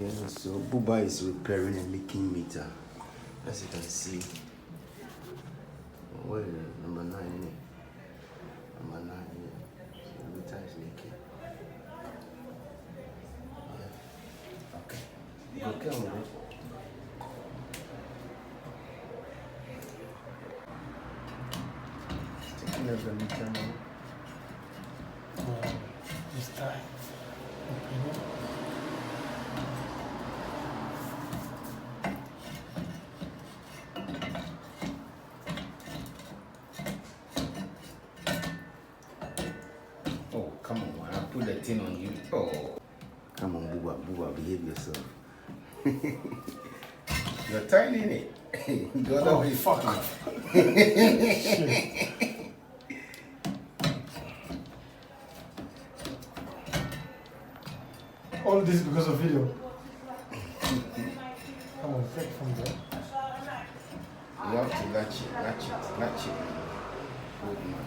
Yeah, so Buba is repairing a leaking meter. As you can see. Where number 9 in it? Number 9 here. So the meter is leaking. Yeah. Okay. Okay on it. Taking out the meter now. This time. Oh, come on, I put the thing on you. Oh. Come on, Buba, behave yourself. You're tightening it. The other way. Fuck. All this because of video. Come on, take from there. You have to latch it. Good man.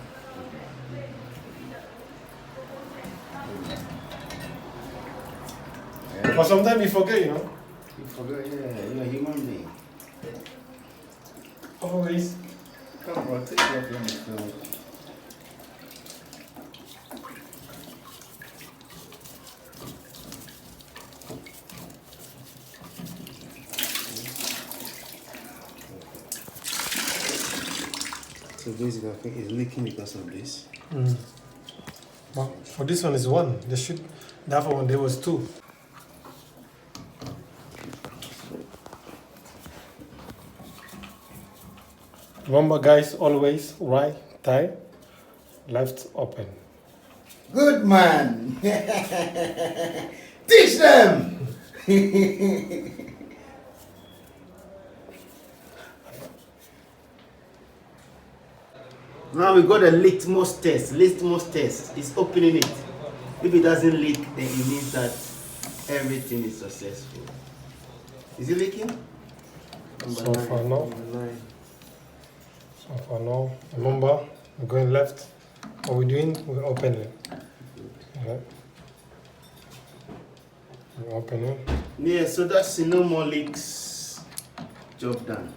Yeah. But sometimes you forget, you know. You forgot, yeah, you're a human being. Always. Come on, take it off your film. So basically, I think it's leaking because of this. Well, for this one is one. The other one there was 2. Remember, guys, always right tie, left open. Good man! Teach them! Now we got a litmus test. Litmus test is opening it. If it doesn't leak, then it means that everything is successful. Is it leaking? So far no. So far no. Remember, we're going left. What we're doing, we're opening. Yeah. We're opening. Yeah, so that's no more leaks. Job done.